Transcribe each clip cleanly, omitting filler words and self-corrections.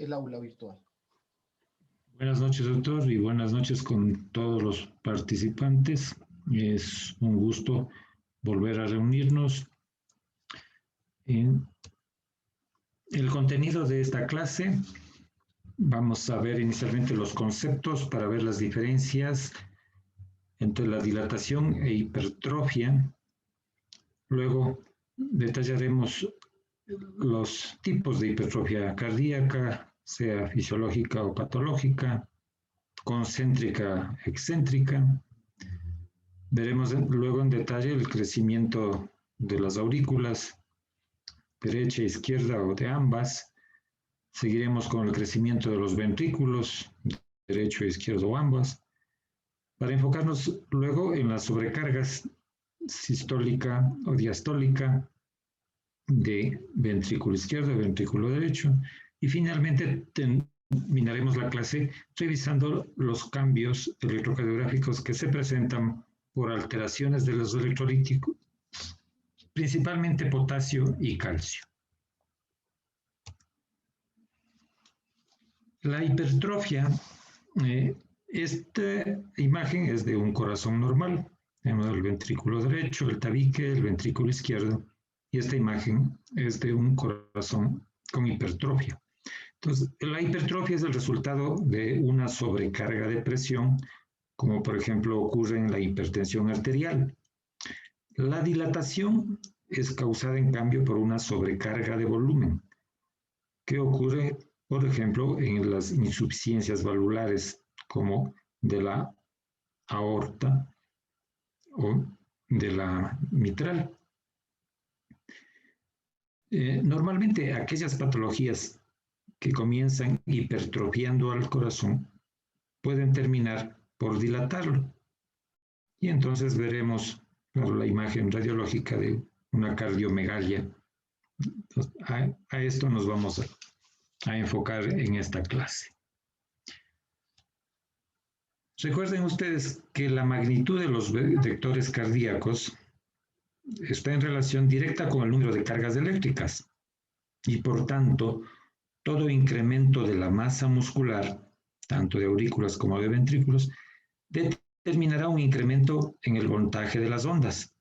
el aula virtual. Buenas noches, doctor, y buenas noches con todos los participantes. Es un gusto volver a reunirnos. En el contenido de esta clase, vamos a ver inicialmente los conceptos para ver las diferencias entre la dilatación e hipertrofia. Luego detallaremos los tipos de hipertrofia cardíaca, sea fisiológica o patológica, concéntrica, excéntrica. Veremos luego en detalle el crecimiento de las aurículas, derecha e izquierda o de ambas. Seguiremos con el crecimiento de los ventrículos, derecho e izquierdo o ambas, para enfocarnos luego en las sobrecargas sistólica o diastólica de ventrículo izquierdo y ventrículo derecho. Y finalmente terminaremos la clase revisando los cambios electrocardiográficos que se presentan por alteraciones de los electrolíticos, principalmente potasio y calcio. La hipertrofia, esta imagen es de un corazón normal. Tenemos el ventrículo derecho, el tabique, el ventrículo izquierdo, y esta imagen es de un corazón con hipertrofia. Entonces, la hipertrofia es el resultado de una sobrecarga de presión, como por ejemplo ocurre en la hipertensión arterial. La dilatación es causada en cambio por una sobrecarga de volumen, que ocurre por ejemplo en las insuficiencias valvulares como de la aorta o de la mitral. Normalmente aquellas patologías que comienzan hipertrofiando al corazón pueden terminar por dilatarlo. Y entonces veremos la imagen radiológica de una cardiomegalia. A esto nos vamos a enfocar en esta clase. Recuerden ustedes que la magnitud de los vectores cardíacos está en relación directa con el número de cargas eléctricas y por tanto todo incremento de la masa muscular, tanto de aurículas como de ventrículos, determinará un incremento en el voltaje de las ondas.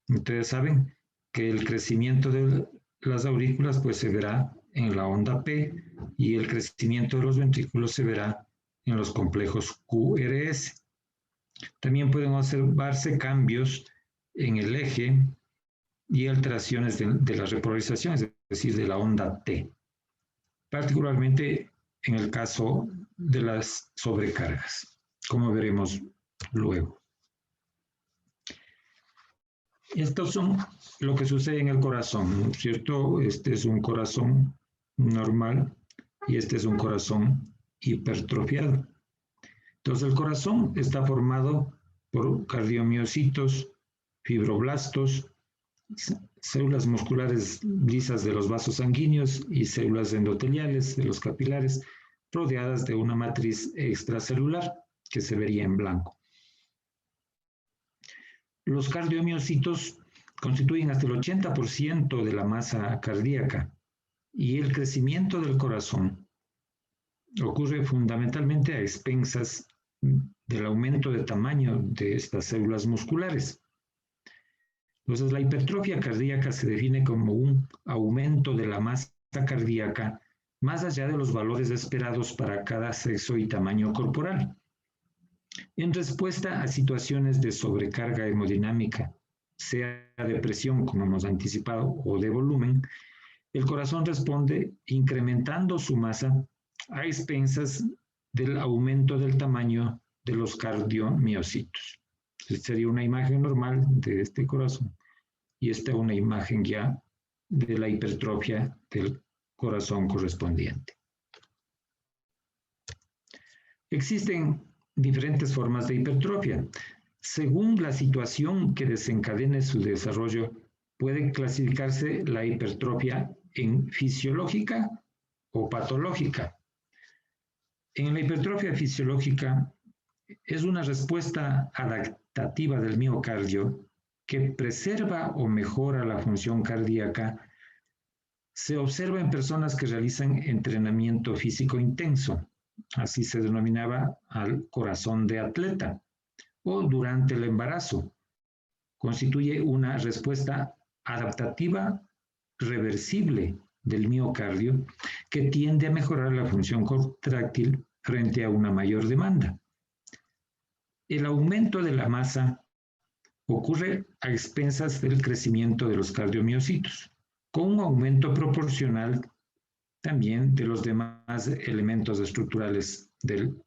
Ustedes saben que el crecimiento de las aurículas pues se verá en la onda P y el crecimiento de los ventrículos se verá en los complejos QRS. También pueden observarse cambios en el eje y alteraciones de la repolarización, es decir, de la onda T, particularmente en el caso de las sobrecargas, como veremos luego. Estos son lo que sucede en el corazón, ¿no es cierto? Este es un corazón normal y este es un corazón hipertrofiado. Entonces el corazón está formado por cardiomiocitos, fibroblastos, células musculares lisas de los vasos sanguíneos y células endoteliales de los capilares, rodeadas de una matriz extracelular que se vería en blanco. Los cardiomiocitos constituyen hasta el 80% de la masa cardíaca y el crecimiento del corazón ocurre fundamentalmente a expensas del aumento de tamaño de estas células musculares. Entonces, la hipertrofia cardíaca se define como un aumento de la masa cardíaca más allá de los valores esperados para cada sexo y tamaño corporal. En respuesta a situaciones de sobrecarga hemodinámica, sea de presión, como hemos anticipado, o de volumen, el corazón responde incrementando su masa a expensas del aumento del tamaño de los cardiomiocitos. Esta sería una imagen normal de este corazón y esta es una imagen ya de la hipertrofia del corazón correspondiente. Existen diferentes formas de hipertrofia. Según la situación que desencadene su desarrollo, puede clasificarse la hipertrofia en fisiológica o patológica. En la hipertrofia fisiológica es una respuesta adaptativa del miocardio que preserva o mejora la función cardíaca Se observa en personas que realizan entrenamiento físico intenso, así se denominaba al corazón de atleta, o durante el embarazo. Constituye una respuesta adaptativa reversible del miocardio que tiende a mejorar la función contráctil frente a una mayor demanda. El aumento de la masa ocurre a expensas del crecimiento de los cardiomiocitos, con un aumento proporcional también de los demás elementos estructurales del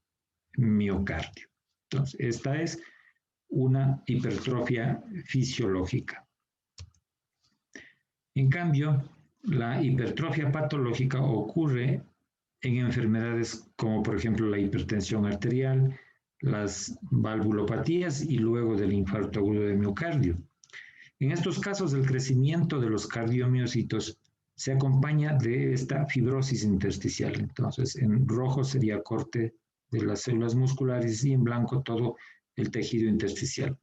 miocardio. Entonces, esta es una hipertrofia fisiológica. En cambio, la hipertrofia patológica ocurre en enfermedades como por ejemplo la hipertensión arterial, las valvulopatías y luego del infarto agudo de miocardio. En estos casos, el crecimiento de los cardiomiocitos se acompaña de esta fibrosis intersticial. Entonces, en rojo sería corte de las células musculares y en blanco todo el tejido intersticial,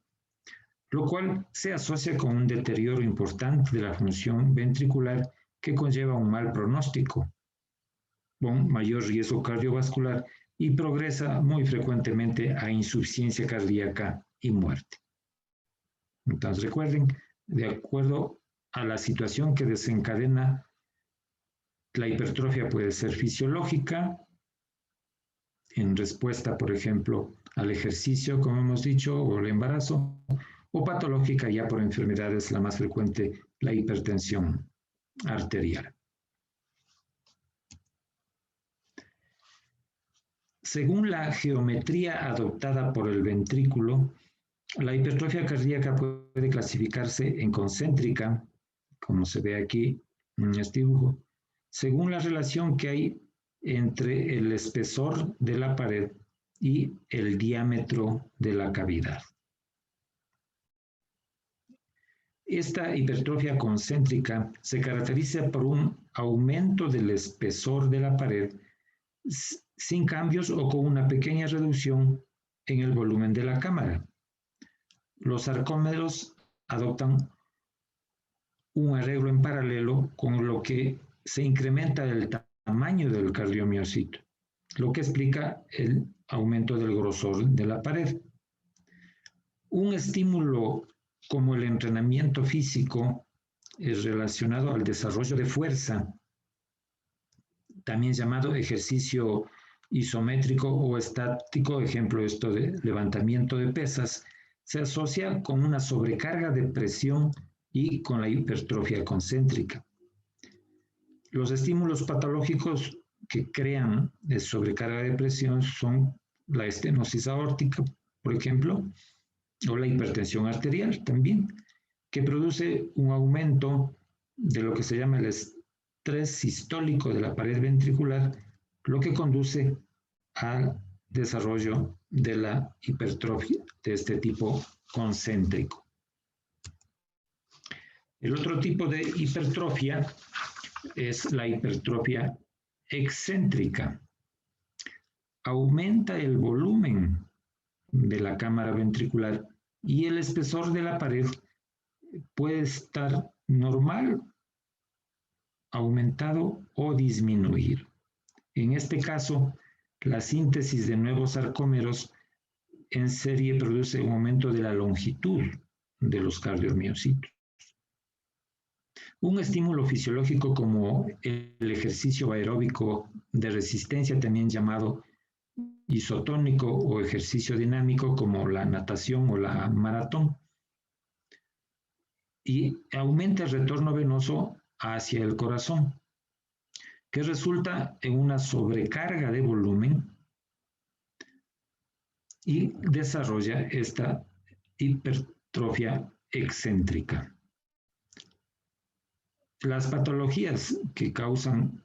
lo cual se asocia con un deterioro importante de la función ventricular que conlleva un mal pronóstico, con mayor riesgo cardiovascular y progresa muy frecuentemente a insuficiencia cardíaca y muerte. Entonces recuerden, de acuerdo a la situación que desencadena, la hipertrofia puede ser fisiológica, en respuesta, por ejemplo, al ejercicio, como hemos dicho, o el embarazo, o patológica ya por enfermedades, la más frecuente, la hipertensión arterial. Según la geometría adoptada por el ventrículo, la hipertrofia cardíaca puede clasificarse en concéntrica, como se ve aquí en este dibujo, según la relación que hay entre el espesor de la pared y el diámetro de la cavidad. Esta hipertrofia concéntrica se caracteriza por un aumento del espesor de la pared sin cambios o con una pequeña reducción en el volumen de la cámara. Los sarcómeros adoptan un arreglo en paralelo con lo que se incrementa el tamaño del cardiomiocito, lo que explica el aumento del grosor de la pared. Un estímulo como el entrenamiento físico es relacionado al desarrollo de fuerza, también llamado ejercicio isométrico o estático, ejemplo esto de levantamiento de pesas, se asocia con una sobrecarga de presión y con la hipertrofia concéntrica. Los estímulos patológicos que crean sobrecarga de presión son la estenosis aórtica, por ejemplo, o la hipertensión arterial también, que produce un aumento de lo que se llama el estrés sistólico de la pared ventricular, lo que conduce al desarrollo de la hipertrofia de este tipo concéntrico. El otro tipo de hipertrofia es la hipertrofia excéntrica. Aumenta el volumen de la cámara ventricular y el espesor de la pared puede estar normal, aumentado o disminuir. En este caso, la síntesis de nuevos sarcómeros en serie produce un aumento de la longitud de los cardiomiocitos. Un estímulo fisiológico como el ejercicio aeróbico de resistencia, también llamado isotónico, o ejercicio dinámico como la natación o la maratón, y aumenta el retorno venoso hacia el corazón, que resulta en una sobrecarga de volumen y desarrolla esta hipertrofia excéntrica. Las patologías que causan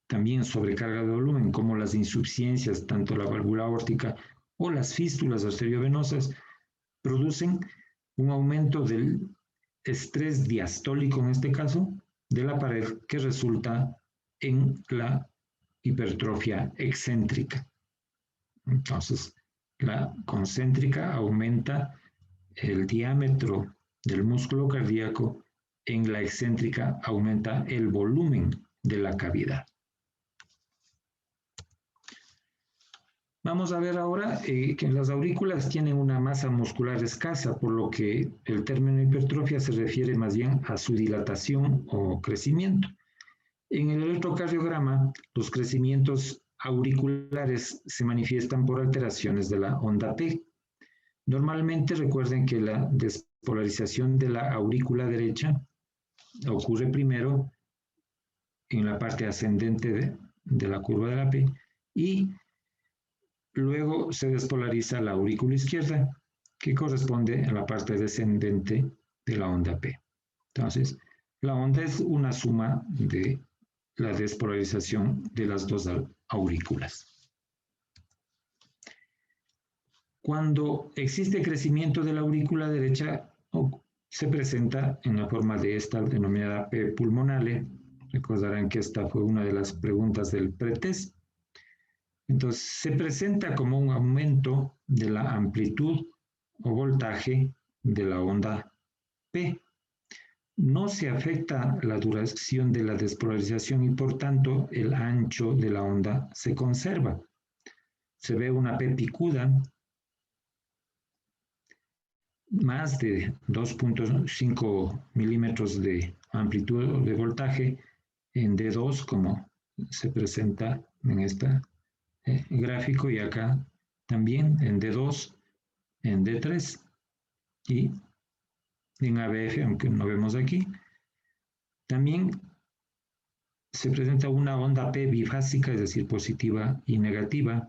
también sobrecarga de volumen, como las insuficiencias, tanto la válvula aórtica o las fístulas arteriovenosas, producen un aumento del estrés diastólico, en este caso, de la pared, que resulta en la hipertrofia excéntrica. Entonces, la concéntrica aumenta el diámetro del músculo cardíaco en la excéntrica aumenta el volumen de la cavidad. Vamos a ver ahora que las aurículas tienen una masa muscular escasa, por lo que el término hipertrofia se refiere más bien a su dilatación o crecimiento. En el electrocardiograma, los crecimientos auriculares se manifiestan por alteraciones de la onda P. Normalmente recuerden que la despolarización de la aurícula derecha ocurre primero en la parte ascendente de la curva de la P y luego se despolariza la aurícula izquierda, que corresponde a la parte descendente de la onda P. Entonces, la onda es una suma de la despolarización de las dos aurículas. Cuando existe crecimiento de la aurícula derecha, se presenta en la forma de esta denominada P pulmonale. Recordarán que esta fue una de las preguntas del pretest. Entonces, se presenta como un aumento de la amplitud o voltaje de la onda P. No se afecta la duración de la despolarización y, por tanto, el ancho de la onda se conserva. Se ve una P picuda, más de 2.5 milímetros de amplitud o de voltaje en D2, como se presenta en este gráfico, y acá también en D2, en D3 y en ABF, aunque no vemos aquí. También se presenta una onda P bifásica, es decir, positiva y negativa,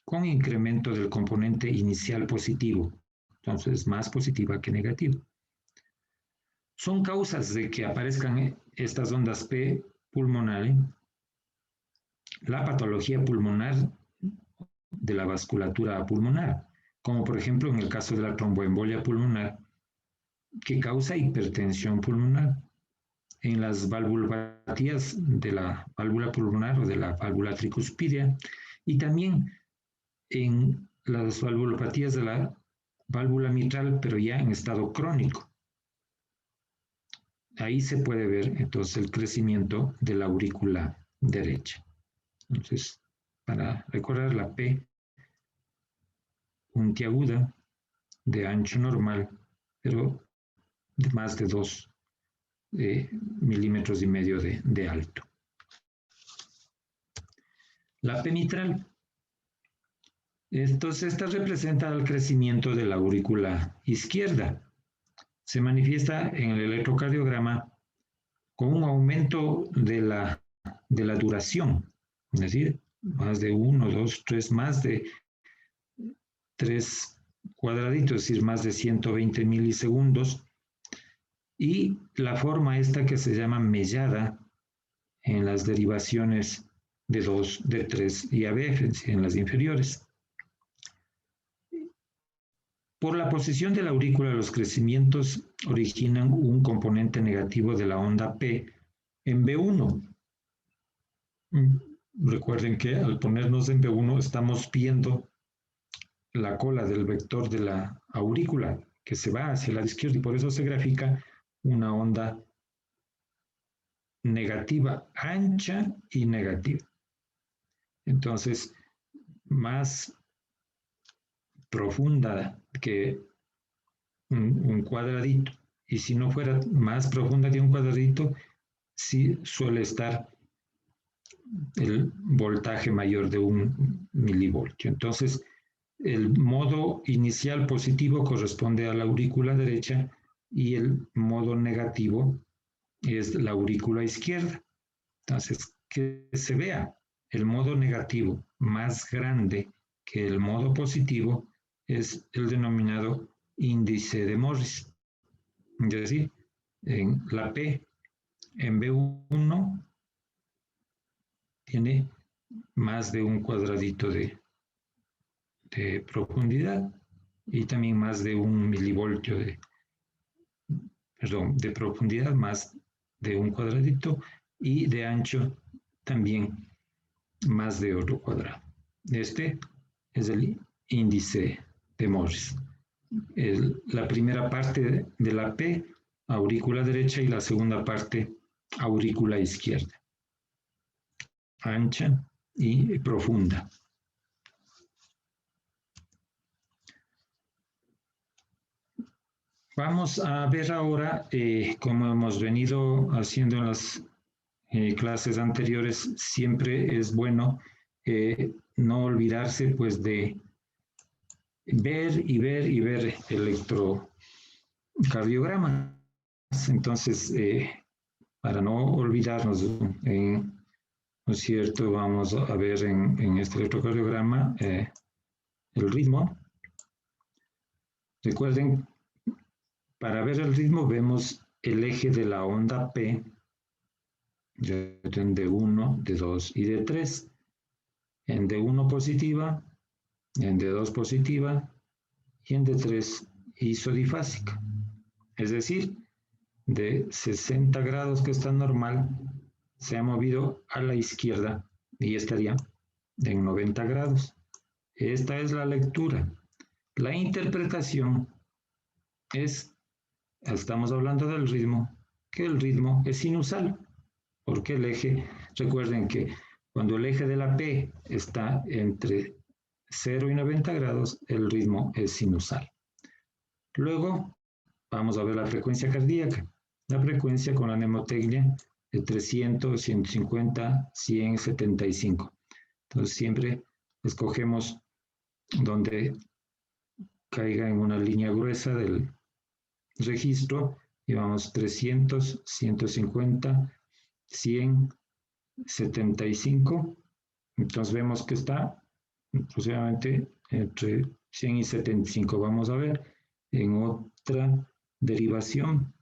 con incremento del componente inicial positivo, entonces más positiva que negativa. Son causas de que aparezcan estas ondas P pulmonales, la patología pulmonar de la vasculatura pulmonar, como por ejemplo en el caso de la tromboembolia pulmonar, que causa hipertensión pulmonar, en las valvulopatías de la válvula pulmonar o de la válvula tricuspidia, y también en las valvulopatías de la válvula mitral, pero ya en estado crónico. Ahí se puede ver entonces el crecimiento de la aurícula derecha. Entonces, para recordar, la P puntiaguda, de ancho normal, pero de más de 2 milímetros y medio de alto. La P mitral. Entonces, esta representa el crecimiento de la aurícula izquierda. Se manifiesta en el electrocardiograma con un aumento de la duración, es decir, más de 1, 2, 3, más de 3 cuadraditos, es decir, más de 120 milisegundos, y la forma esta que se llama mellada en las derivaciones de 2, de 3 y ABF, en las inferiores. Por la posición de la aurícula, los crecimientos originan un componente negativo de la onda P en B1. Recuerden que al ponernos en B1 estamos viendo la cola del vector de la aurícula que se va hacia la izquierda y por eso se grafica una onda negativa, ancha y negativa. Entonces, más profunda que un cuadradito, y si no fuera más profunda que un cuadradito, sí suele estar el voltaje mayor de 1 milivoltio. Entonces, el modo inicial positivo corresponde a la aurícula derecha y el modo negativo es la aurícula izquierda. Entonces, que se vea el modo negativo más grande que el modo positivo es el denominado índice de Morris. Es decir, en la P en B1 tiene más de un cuadradito de profundidad y también más de 1 milivoltio de profundidad, más de un cuadradito, y de ancho también más de otro cuadrado. Este es el índice de Morris. La primera parte de la P aurícula derecha y la segunda parte aurícula izquierda. Ancha y profunda. Vamos a ver ahora, como hemos venido haciendo en las clases anteriores, siempre es bueno no olvidarse pues de ver y ver y ver electrocardiogramas. Entonces, para no olvidarnos, ¿no es cierto? Vamos a ver en este electrocardiograma el ritmo. Recuerden, para ver el ritmo vemos el eje de la onda P, de 1, de 2 y de 3. En D1 positiva, en D2 positiva y en D3 isodifásica. Es decir, de 60 grados que está normal, se ha movido a la izquierda y estaría en 90 grados. Esta es la lectura. La interpretación es, estamos hablando del ritmo, que el ritmo es sinusal, porque el eje, recuerden que cuando el eje de la P está entre 0 y 90 grados, el ritmo es sinusal. Luego, vamos a ver la frecuencia cardíaca. La frecuencia con la mnemotecnia de 300, 150, 100, 75. Entonces, siempre escogemos donde caiga en una línea gruesa del registro y vamos 300, 150, 100, 75. Entonces vemos que está aproximadamente entre 100 y 75. Vamos a ver en otra derivación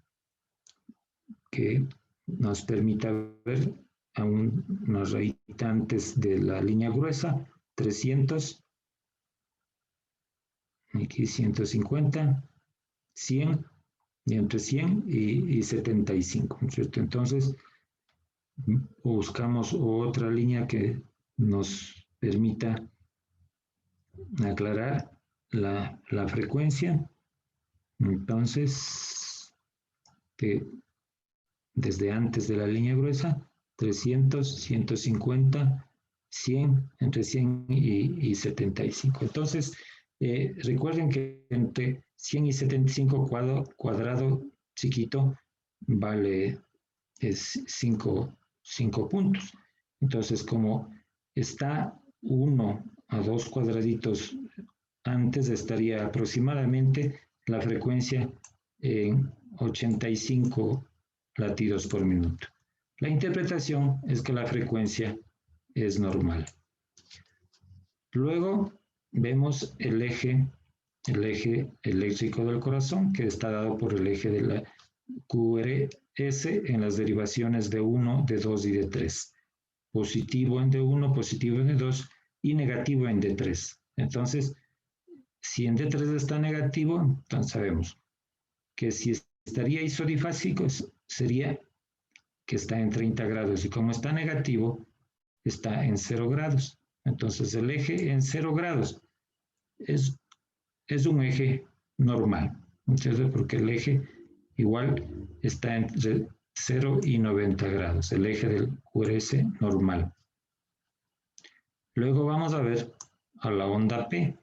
que nos permita ver a unas rayitantes de la línea gruesa, 300, aquí 150, 100, y entre 100 y 75, ¿cierto? Entonces, buscamos otra línea que nos permita aclarar la frecuencia. Entonces, que desde antes de la línea gruesa, 300, 150, 100, entre 100 y 75. Entonces, recuerden que entre 100 y 75 cuadrado chiquito vale 5 puntos. Entonces, como está 1 a 2 cuadraditos antes, estaría aproximadamente la frecuencia en 85 latidos por minuto. La interpretación es que la frecuencia es normal. Luego vemos el eje eléctrico del corazón, que está dado por el eje de la QRS en las derivaciones de 1, de 2 y de 3. Positivo en D1, positivo en D2 y negativo en D3. Entonces, si en D3 está negativo, entonces sabemos que si estaría isodifásico sería que está en 30 grados y como está negativo, está en 0 grados. Entonces el eje en 0 grados es un eje normal, ¿entiendes? Porque el eje igual está entre 0 y 90 grados, el eje del QRS normal. Luego vamos a ver a la onda P.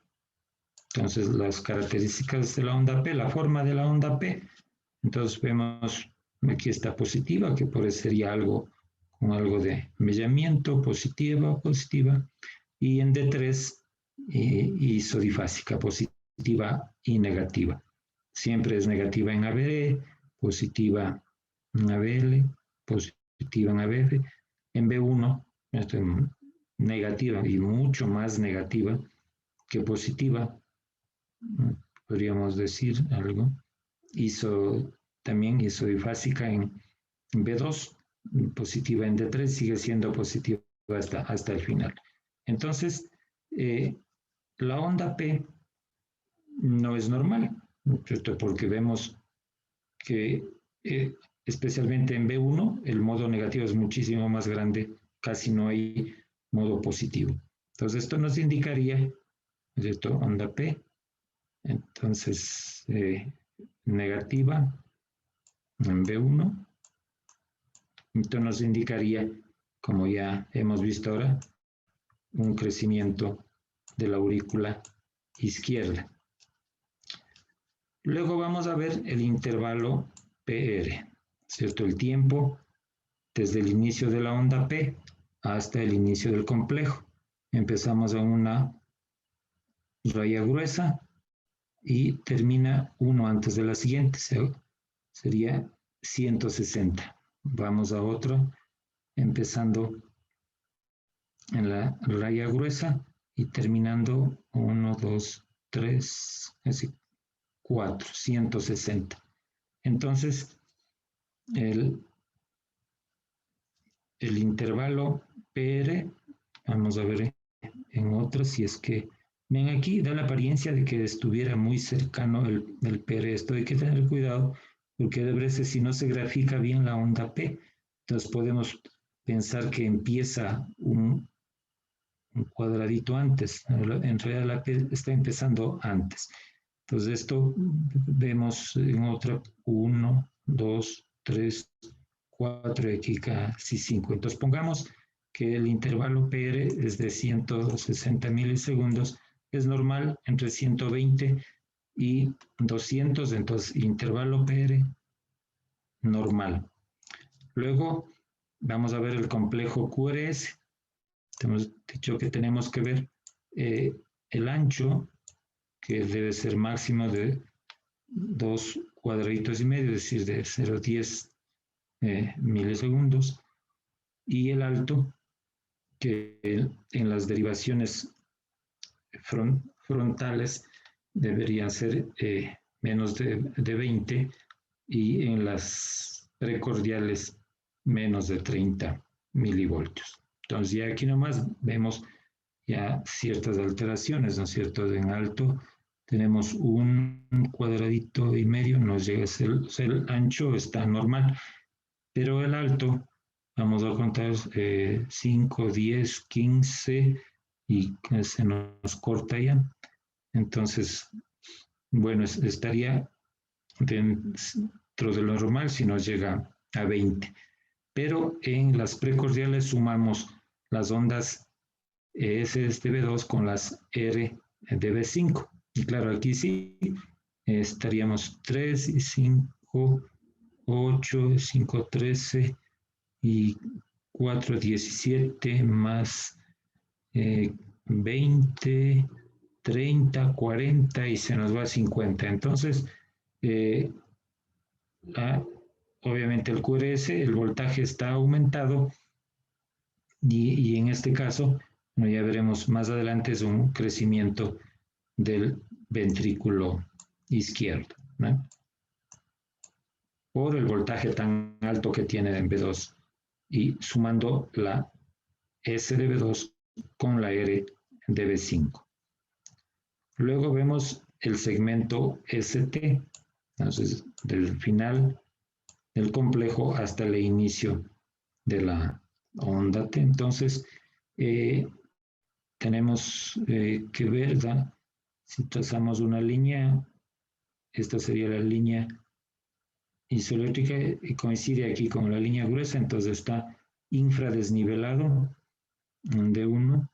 Entonces las características de la onda P, la forma de la onda P. Entonces vemos aquí está positiva, que por eso sería algo con algo de mellamiento, positiva, y en D3 isodifásica, positiva y negativa. Siempre es negativa en ABE, positiva en ABL, positiva en ABF. En B1, negativa y mucho más negativa que positiva, podríamos decir algo. También isodifásica en B2, positiva en D3, sigue siendo positiva hasta el final. Entonces, la onda P no es normal, ¿cierto? Porque vemos que especialmente en B1 el modo negativo es muchísimo más grande, casi no hay modo positivo. Entonces, esto nos indicaría, ¿cierto? Onda P, entonces negativa en B1. Esto nos indicaría, como ya hemos visto ahora, un crecimiento de la aurícula izquierda. Luego vamos a ver el intervalo PR, ¿cierto? El tiempo desde el inicio de la onda P hasta el inicio del complejo. Empezamos en una raya gruesa y termina uno antes de la siguiente, sería 160. Vamos a otro, empezando en la raya gruesa y terminando 1, 2, 3, así 4, 160. Entonces, el intervalo PR, vamos a ver en otras, si es que, ven aquí, da la apariencia de que estuviera muy cercano el PR. Esto hay que tener cuidado, porque de veces si no se grafica bien la onda P, entonces podemos pensar que empieza un cuadradito antes. En realidad la P está empezando antes. Entonces esto vemos en otra 1, 2, 3, 4 y aquí casi 5. Entonces pongamos que el intervalo PR es de 160 milisegundos. Es normal entre 120 y 200. Entonces intervalo PR normal. Luego vamos a ver el complejo QRS. Hemos dicho que tenemos que ver el ancho, que debe ser máximo de 2 cuadraditos y medio, es decir, de 0,10 milisegundos, y el alto, que en las derivaciones frontales debería ser menos de 20 y en las precordiales menos de 30 milivoltios. Entonces ya aquí nomás vemos ya ciertas alteraciones, ¿no es cierto? En alto tenemos un cuadradito y medio, nos llega a ser el ancho, está normal, pero el alto, vamos a contar 5, 10, 15 y se nos corta ya. Entonces, bueno, estaría dentro de lo normal si nos llega a 20. Pero en las precordiales sumamos las ondas S de B2 con las R de B5. Y claro, aquí sí estaríamos 3 y 5, 8, 5, 13 y 4, 17 más 20, 30, 40 y se nos va a 50. Entonces, obviamente el QRS, el voltaje está aumentado y en este caso, bueno, ya veremos más adelante, es un crecimiento del ventrículo izquierdo, ¿no? Por el voltaje tan alto que tiene en B2 y sumando la S de B2 con la R de B5. Luego vemos el segmento ST, entonces del final del complejo hasta el inicio de la onda T. Entonces, tenemos que ver, ¿verdad? Si trazamos una línea, esta sería la línea isoeléctrica y coincide aquí con la línea gruesa, entonces está infradesnivelado de 1,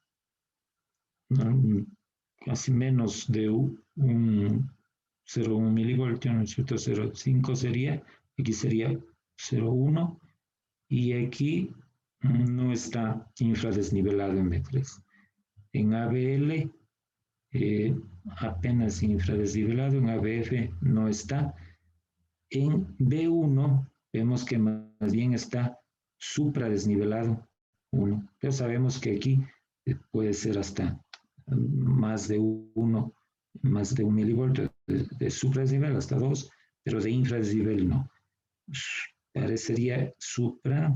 casi menos de un 0,1 milivoltio, ¿no es cierto? 0,5 sería, aquí sería 0,1 y aquí no está infradesnivelado en B3. En ABL apenas infradesnivelado, en ABF no está. En B1 vemos que más bien está supradesnivelado 1, pero sabemos que aquí puede ser hasta más de 1, más de 1 milivoltio de supradesnivel hasta 2, pero de infradesnivel no. Parecería supra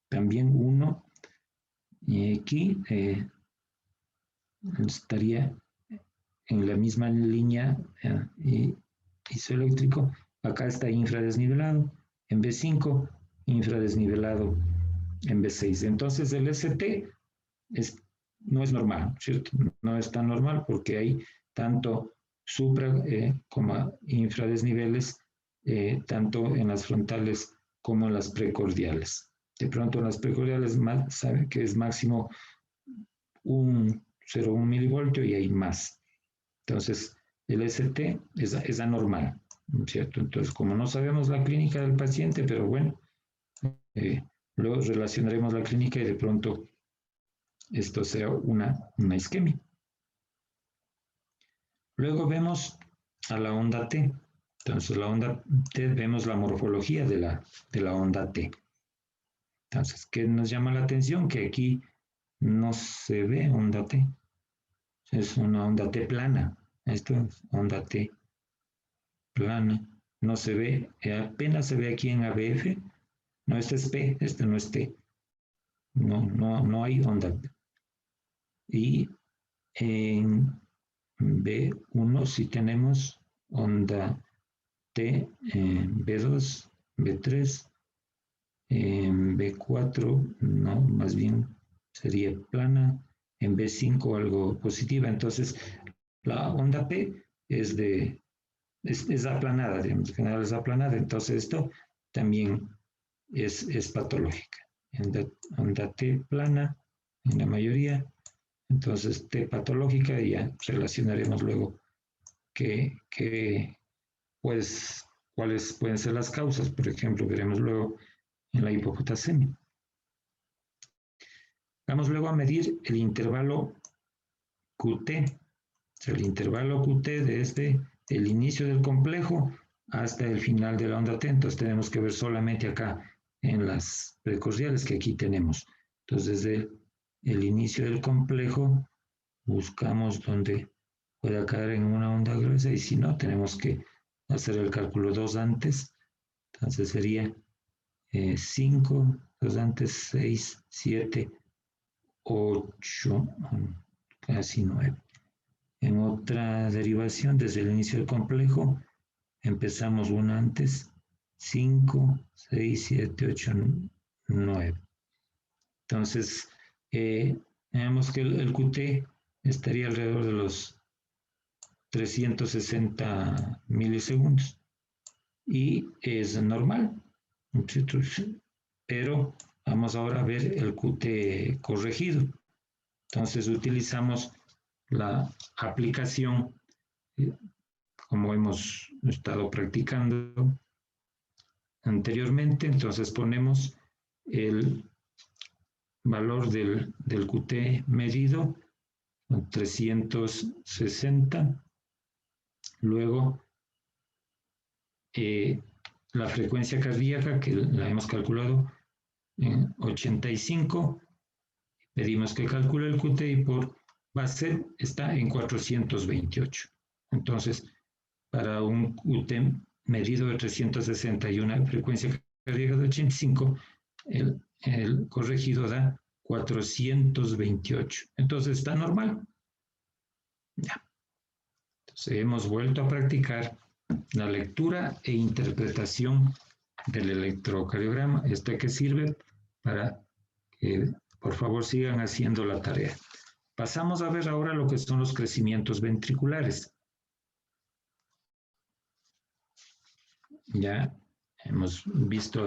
también 1 y aquí estaría en la misma línea isoeléctrico. Acá está infradesnivelado en B5, infradesnivelado en B6. Entonces el ST no es normal, ¿cierto? No es tan normal porque hay tanto supra como infradesniveles tanto en las frontales como en las precordiales. De pronto en las precordiales sabe que es máximo 0,1 milivoltio y hay más. Entonces, el ST es anormal, ¿cierto? Entonces, como no sabemos la clínica del paciente, pero bueno, luego relacionaremos la clínica y de pronto esto sea una isquemia. Luego vemos a la onda T. Entonces, la onda T, vemos la morfología de la onda T. Entonces, ¿qué nos llama la atención? Que aquí no se ve onda T. Es una onda T plana. Esto es onda T plana. No se ve, apenas se ve aquí en ABF. No, este es P, este no es T. No hay onda. Y en B1 sí tenemos onda T, B2, B3, en B4 no, más bien sería plana, en B5 algo positiva. Entonces, la onda P es aplanada, digamos, en general es aplanada. Entonces, esto también es patológica. Onda T plana en la mayoría. Entonces, T patológica, y ya relacionaremos luego pues, cuáles pueden ser las causas. Por ejemplo, veremos luego en la hipopotasemia. Vamos luego a medir el intervalo QT. El intervalo QT desde el inicio del complejo hasta el final de la onda T. Entonces tenemos que ver solamente acá en las precordiales que aquí tenemos. Entonces desde el inicio del complejo buscamos donde pueda caer en una onda gruesa, y si no, tenemos que hacer el cálculo 2 antes. Entonces sería 5, 2 antes, 6, 7, 8, casi 9. En otra derivación, desde el inicio del complejo, empezamos una antes, 5, 6, 7, 8, 9. Entonces, vemos que el QT estaría alrededor de los 360 milisegundos y es normal, pero vamos ahora a ver el QT corregido. Entonces utilizamos la aplicación, como hemos estado practicando anteriormente. Entonces ponemos el valor del QT medido, 360, luego la frecuencia cardíaca, que la hemos calculado en 85, pedimos que calcule el QT y por base está en 428. Entonces, para un QT medido de 360 y una frecuencia cardíaca de 85, el corregido da 428. Entonces está normal. Ya. Entonces hemos vuelto a practicar la lectura e interpretación del electrocardiograma. ¿Esto qué sirve? Para que por favor sigan haciendo la tarea. Pasamos a ver ahora lo que son los crecimientos ventriculares. Ya hemos visto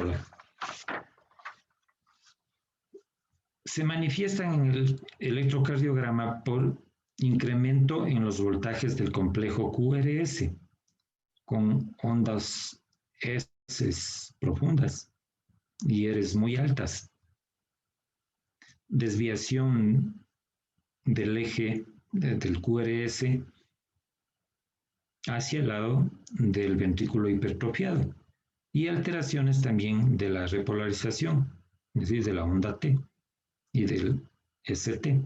se manifiestan en el electrocardiograma por incremento en los voltajes del complejo QRS con ondas S profundas y Rs muy altas. Desviación del eje del QRS hacia el lado del ventrículo hipertrofiado y alteraciones también de la repolarización, es decir, de la onda T y del ST,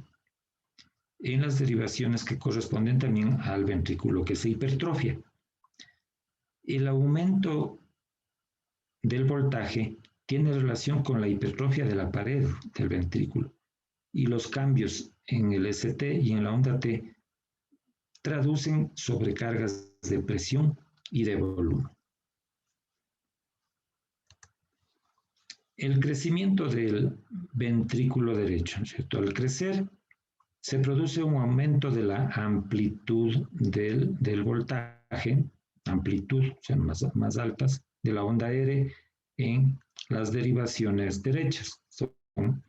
en las derivaciones que corresponden también al ventrículo que se hipertrofia. El aumento del voltaje tiene relación con la hipertrofia de la pared del ventrículo, y los cambios en el ST y en la onda T traducen sobrecargas de presión y de volumen. El crecimiento del ventrículo derecho, ¿cierto? Al crecer, se produce un aumento de la amplitud del voltaje amplitud, o sea, más altas, de la onda R en las derivaciones derechas. Son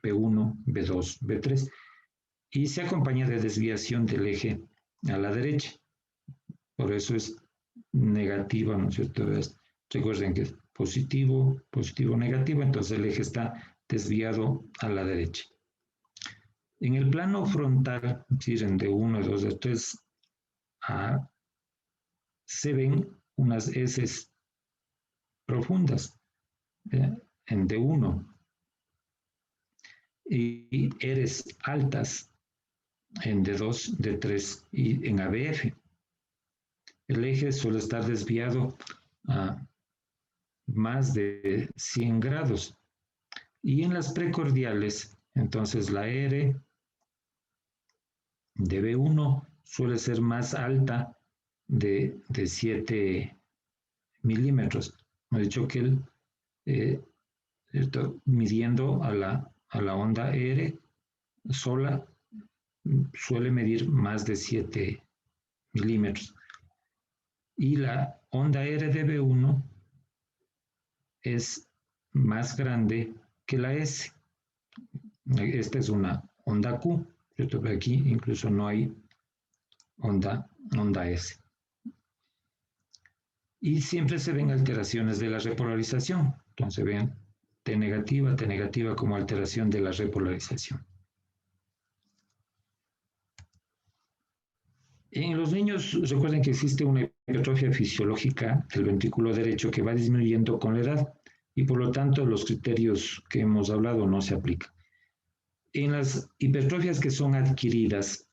B1, B2, B3. Y se acompaña de desviación del eje a la derecha. Por eso es negativa, ¿no es cierto? Recuerden que es positivo, positivo, negativo, entonces el eje está desviado a la derecha. En el plano frontal, es decir, en D1, D2, D3, se ven unas S profundas en D1 y Rs altas en D2, D3 y en ABF. El eje suele estar desviado a más de 100 grados. Y en las precordiales, entonces la R de B1 suele ser más alta de 7 milímetros. Hemos dicho que midiendo a la onda R sola suele medir más de 7 milímetros. Y la onda R de B1 es más grande que la S. Esta es una onda Q, ¿cierto? Aquí incluso no hay onda S. Y siempre se ven alteraciones de la repolarización. Entonces ven T negativa como alteración de la repolarización. En los niños, recuerden que existe una hipertrofia fisiológica del ventrículo derecho que va disminuyendo con la edad y por lo tanto los criterios que hemos hablado no se aplican. En las hipertrofias que son adquiridas,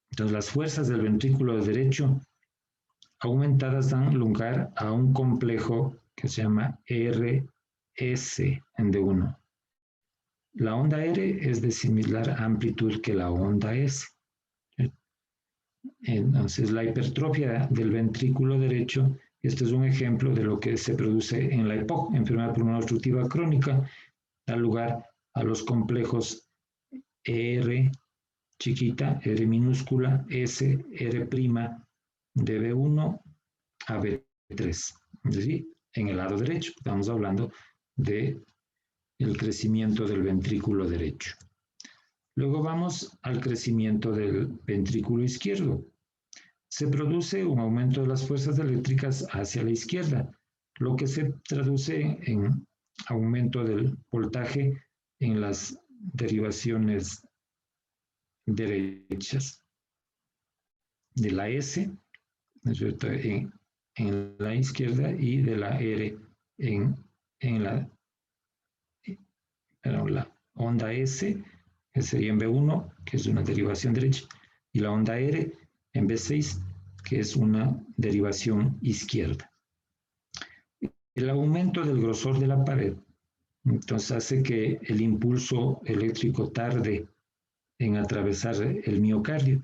entonces las fuerzas del ventrículo derecho aumentadas dan lugar a un complejo que se llama RS en D1. La onda R es de similar amplitud que la onda S. Entonces, la hipertrofia del ventrículo derecho, este es un ejemplo de lo que se produce en la EPOC, enfermedad pulmonar obstructiva crónica, da lugar a los complejos R chiquita, R minúscula, S, R prima, de B1 a B3. Es decir, en el lado derecho, estamos hablando de el crecimiento del ventrículo derecho. Luego vamos al crecimiento del ventrículo izquierdo. Se produce un aumento de las fuerzas eléctricas hacia la izquierda, lo que se traduce en aumento del voltaje en las derivaciones derechas de la S, ¿no es cierto?, en la izquierda y de la R en la onda S, que sería en B1, que es una derivación derecha, y la onda R en B6, que es una derivación izquierda. El aumento del grosor de la pared, entonces hace que el impulso eléctrico tarde en atravesar el miocardio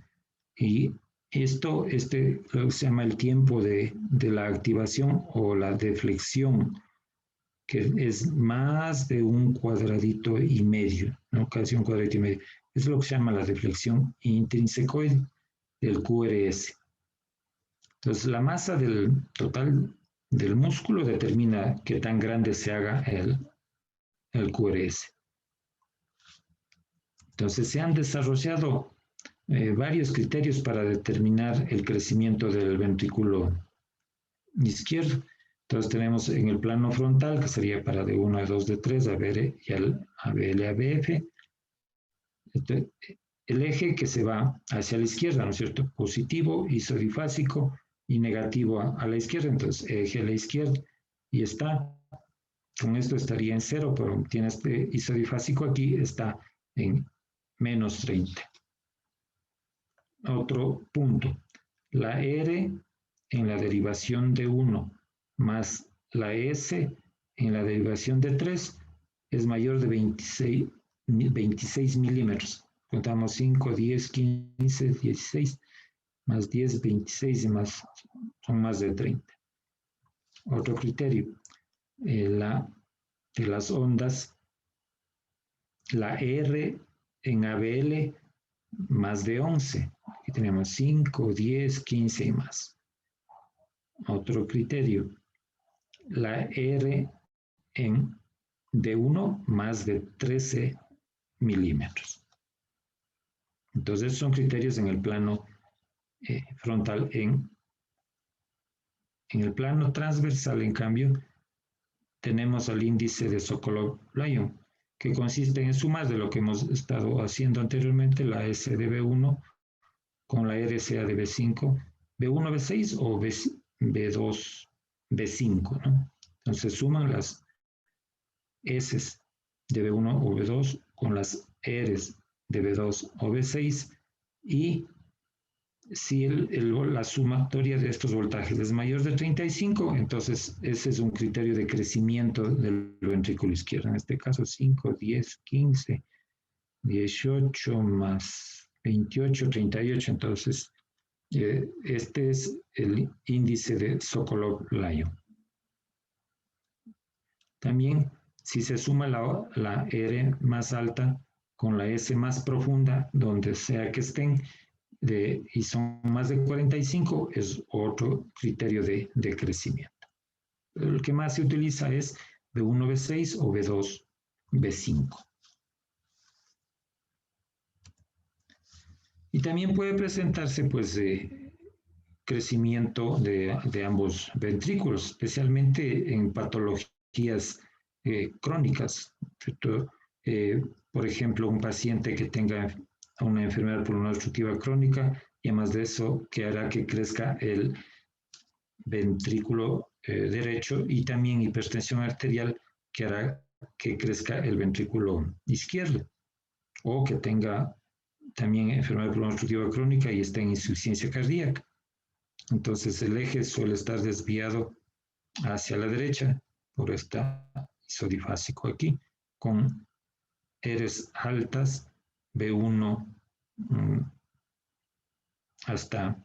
y esto se llama el tiempo de la activación o la deflexión, que es más de un cuadradito y medio, ¿no? Casi un cuadradito y medio. Es lo que se llama la deflexión intrínsecoide del QRS. Entonces, la masa del total del músculo determina qué tan grande se haga el QRS. Entonces, se han desarrollado varios criterios para determinar el crecimiento del ventrículo izquierdo. Entonces tenemos en el plano frontal, que sería para D1, D2, D3, ABL y ABL, ABF, el eje que se va hacia la izquierda, ¿no es cierto? Positivo, isodifásico y negativo a la izquierda, entonces eje a la izquierda y está, con esto estaría en 0, pero tiene este isodifásico aquí, está en menos 30. Otro punto, la R en la derivación de 1 más la S en la derivación de 3 es mayor de 26 milímetros. Contamos 5, 10, 15, 16, más 10, 26 y más, son más de 30. Otro criterio, de las ondas, la R en ABL más de 11. Aquí tenemos 5, 10, 15 y más. otro criterio. La R en D1 más de 13 milímetros. Entonces son criterios en el plano frontal. En el plano transversal, en cambio, tenemos el índice de Sokolov-Lyon, que consiste en sumar de lo que hemos estado haciendo anteriormente, la S de B1 con la RCA de B5, B1, B6 o B2, B5, ¿no? Entonces suman las S de B1 o B2 con las Rs de B2 o B6 y si la sumatoria de estos voltajes es mayor de 35, entonces ese es un criterio de crecimiento del ventrículo izquierdo. En este caso 5, 10, 15, 18 más 28, 38. Entonces este es el índice de Sokolov-Lyon. También si se suma la R más alta con la S más profunda, donde sea que estén, y son más de 45, es otro criterio de crecimiento. El que más se utiliza es B1, B6 o B2, B5. Y también puede presentarse pues crecimiento de ambos ventrículos, especialmente en patologías crónicas. Por ejemplo, un paciente que tenga una enfermedad pulmonar obstructiva crónica y además de eso que hará que crezca el ventrículo derecho y también hipertensión arterial que hará que crezca el ventrículo izquierdo o que tenga también enfermedad pulmonar obstructiva crónica y esté en insuficiencia cardíaca. Entonces el eje suele estar desviado hacia la derecha por esta isodifásico aquí con Rs altas B1 hasta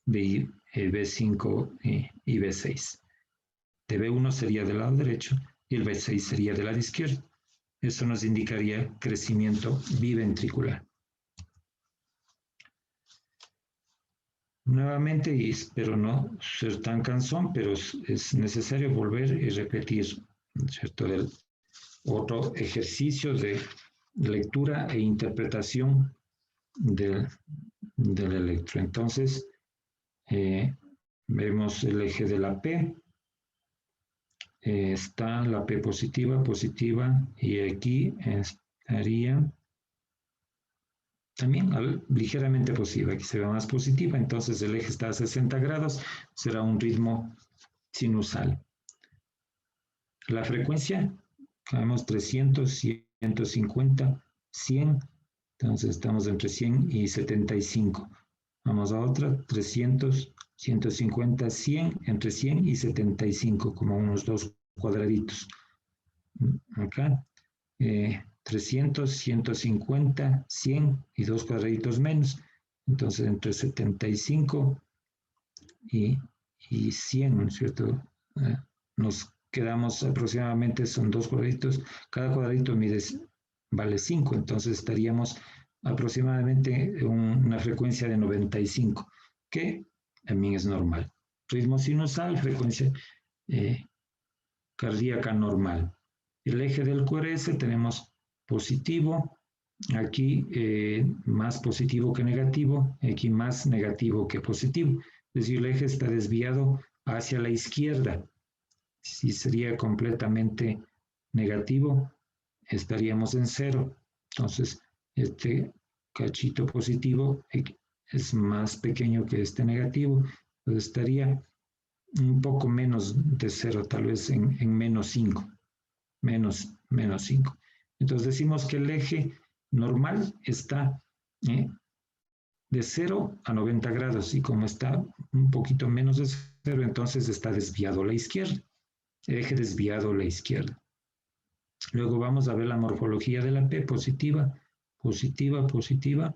B5 y B6. De B1 sería del lado derecho y el B6 sería del lado izquierdo. Eso nos indicaría crecimiento biventricular. Nuevamente, y espero no ser tan cansón, pero es necesario volver y repetir, ¿cierto? Otro ejercicio de lectura e interpretación del electro. Entonces, vemos el eje de la P, está la P positiva, y aquí estaría también ligeramente positiva, aquí se ve más positiva, entonces el eje está a 60 grados, será un ritmo sinusal. La frecuencia, vemos 300, 150, 100, entonces estamos entre 100 y 75. Vamos a otra, 300, 150, 100, entre 100 y 75, como unos dos cuadraditos. Acá, 300, 150, 100 y dos cuadraditos menos. Entonces, entre 75 y 100, ¿no es cierto? Nos quedamos aproximadamente, son dos cuadraditos. Cada cuadradito vale 5, entonces estaríamos aproximadamente una frecuencia de 95, que también es normal. Ritmo sinusal, frecuencia cardíaca normal. El eje del QRS tenemos positivo, aquí más positivo que negativo, aquí más negativo que positivo. Es decir, el eje está desviado hacia la izquierda. Si sería completamente negativo, estaríamos en 0. Entonces, este cachito positivo es más pequeño que este negativo, entonces estaría un poco menos de 0, tal vez en menos 5, menos 5. Entonces decimos que el eje normal está de 0 a 90 grados y como está un poquito menos de 0, entonces está desviado a la izquierda, eje desviado a la izquierda. Luego vamos a ver la morfología de la P, positiva, positiva, positiva.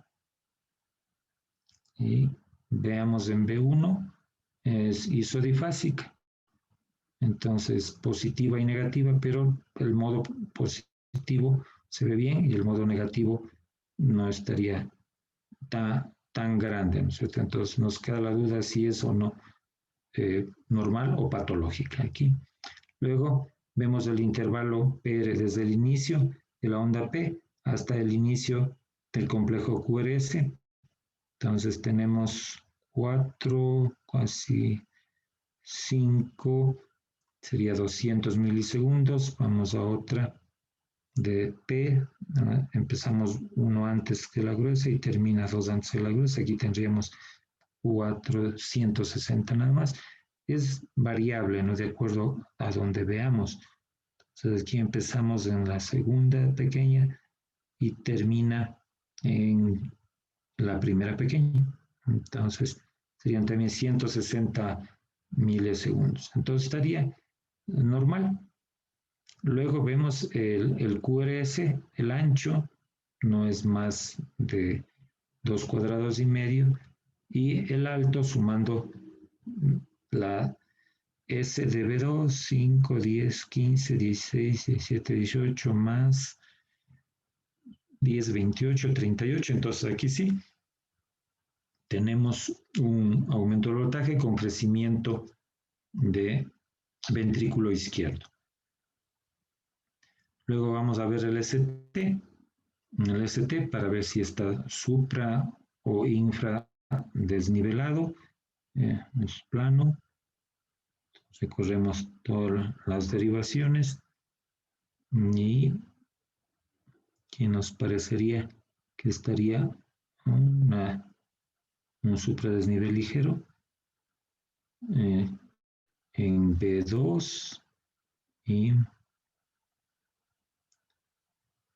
Y veamos en B1, es isodifásica. Entonces, positiva y negativa, pero el modo positivo se ve bien y el modo negativo no estaría tan grande, ¿no es cierto? Entonces nos queda la duda si es o no normal o patológica aquí. Luego vemos el intervalo PR desde el inicio de la onda P hasta el inicio del complejo QRS. Entonces tenemos 4, casi 5, sería 200 milisegundos. Vamos a otra de P, empezamos uno antes que la gruesa y termina 2 antes que la gruesa. Aquí tendríamos 460 nada más. Es variable, ¿no? De acuerdo a donde veamos. Entonces aquí empezamos en la segunda pequeña y termina en la primera pequeña. Entonces serían también 160 milisegundos. Entonces estaría normal. Luego vemos el QRS, el ancho no es más de 2 cuadrados y medio, y el alto sumando la S de B2, 5, 10, 15, 16, 17, 18 más 10, 28, 38. Entonces aquí sí tenemos un aumento del voltaje con crecimiento de ventrículo izquierdo. Luego vamos a ver el ST para ver si está supra o infra desnivelado. Es plano. Recorremos todas las derivaciones y aquí nos parecería que estaría un supradesnivel ligero en B2 y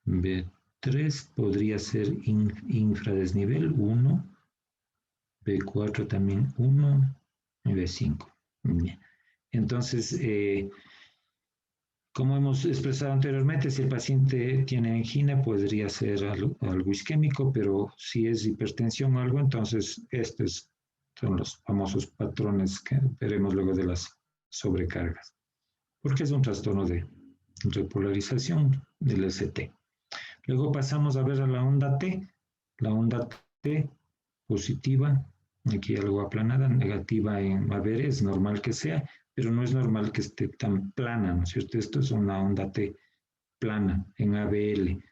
B3 podría ser infradesnivel 1, B4 también 1 y B5. Bien. Entonces, como hemos expresado anteriormente, si el paciente tiene angina, podría ser algo isquémico, pero si es hipertensión o algo, entonces estos son los famosos patrones que veremos luego de las sobrecargas, porque es un trastorno de repolarización del ST. Luego pasamos a ver a la onda T. La onda T positiva, aquí algo aplanada, negativa en AVR, es normal que sea, pero no es normal que esté tan plana, ¿no es cierto? Esto es una onda T plana en ABL.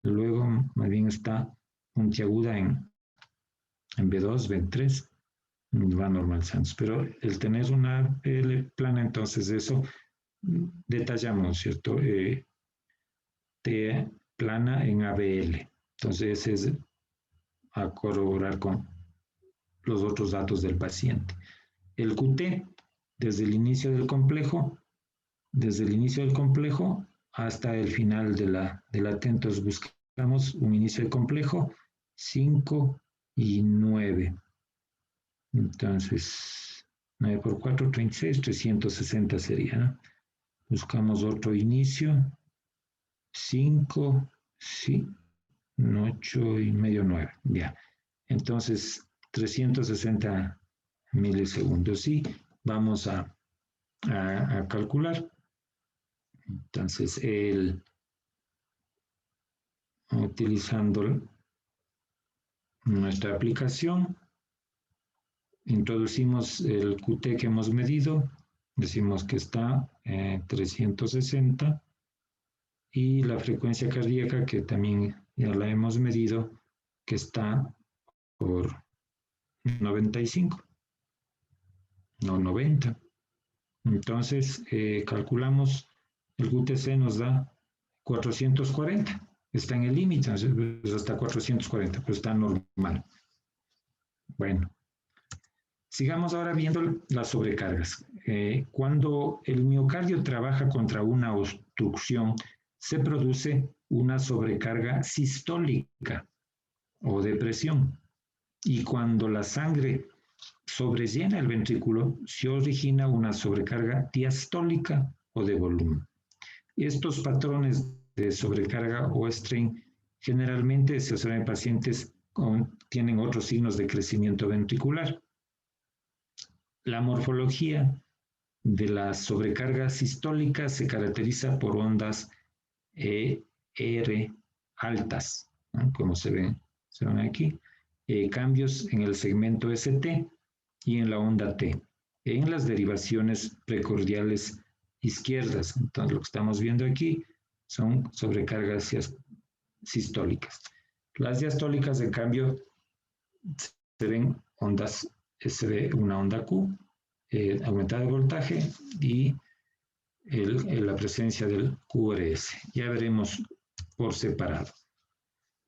Luego, más bien está puntiaguda en B2, B3, va normalizándose. Pero el tener una ABL plana, entonces eso detallamos, ¿cierto? T plana en ABL. Entonces es a corroborar con los otros datos del paciente. El QT, desde el inicio del complejo hasta el final de la T, entonces buscamos un inicio del complejo, 5 y 9. Entonces, 9 por 4, 36, 360 sería, ¿no? Buscamos otro inicio, 5, sí, 8 y medio, 9, ya. Entonces, 360 milisegundos y vamos a calcular. Entonces, utilizando nuestra aplicación, introducimos el QT que hemos medido, decimos que está en 360 y la frecuencia cardíaca que también ya la hemos medido, que está por 95, no 90. Entonces, calculamos, el QTC nos da 440. Está en el límite, pues hasta 440, pero está normal. Bueno, sigamos ahora viendo las sobrecargas. Cuando el miocardio trabaja contra una obstrucción, se produce una sobrecarga sistólica o de presión. Y cuando la sangre sobrellena el ventrículo, se origina una sobrecarga diastólica o de volumen. Estos patrones de sobrecarga o strain generalmente se observan en pacientes que tienen otros signos de crecimiento ventricular. La morfología de la sobrecarga sistólica se caracteriza por ondas ER altas, ¿no? Como se ven aquí, cambios en el segmento ST y en la onda T. en las derivaciones precordiales izquierdas. Entonces, lo que estamos viendo aquí son sobrecargas sistólicas. Las diastólicas, en cambio, se ven ondas, se ve una onda Q aumentada de voltaje y la presencia del QRS. Ya veremos por separado.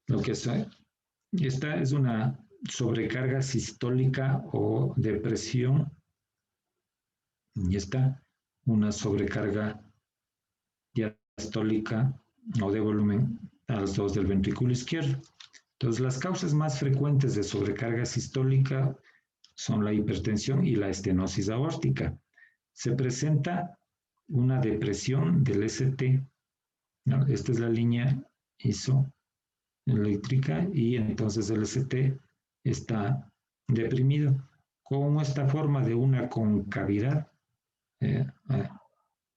Lo que esta es una sobrecarga sistólica o depresión y esta una sobrecarga diastólica o de volumen a los dos del ventrículo izquierdo. Entonces, las causas más frecuentes de sobrecarga sistólica son la hipertensión y la estenosis aórtica. Se presenta una depresión del ST. ¿No? Esta es la línea isoeléctrica y entonces el ST está deprimido con esta forma de una concavidad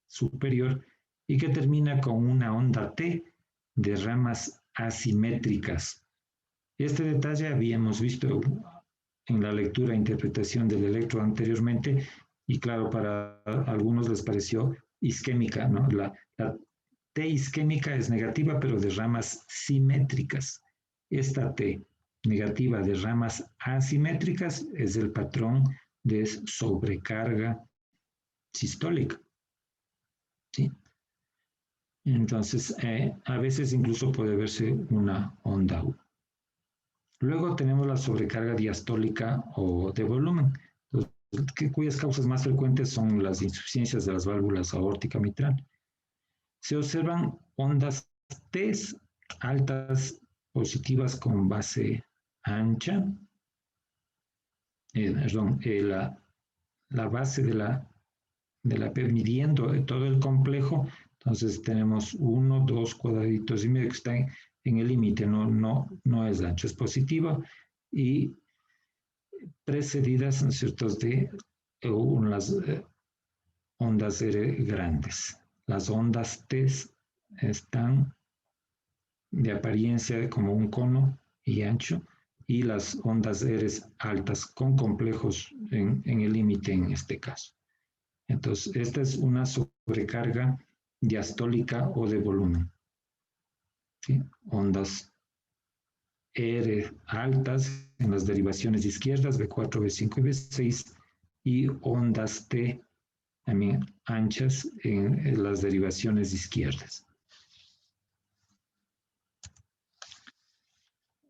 superior y que termina con una onda T de ramas asimétricas. Este detalle habíamos visto en la lectura e interpretación del electro anteriormente y claro, para algunos les pareció isquémica, ¿no? La T isquémica es negativa pero de ramas simétricas. Esta T negativa de ramas asimétricas es el patrón de sobrecarga sistólica. ¿Sí? Entonces, a veces incluso puede verse una onda U. Luego tenemos la sobrecarga diastólica o de volumen, cuyas causas más frecuentes son las insuficiencias de las válvulas aórtica mitral. Se observan ondas T altas positivas con base ancha, la base de la midiendo todo el complejo. Entonces tenemos 1, 2 cuadraditos y medio que están en el límite, no es ancho, es positiva y precedidas, ¿no es cierto?, de unas ondas R grandes. Las ondas T están de apariencia como un cono y ancho y las ondas R altas con complejos en el límite en este caso. Entonces, esta es una sobrecarga diastólica o de volumen. ¿Sí? Ondas R altas en las derivaciones izquierdas, B4, B5 y B6, y ondas T también anchas en las derivaciones izquierdas.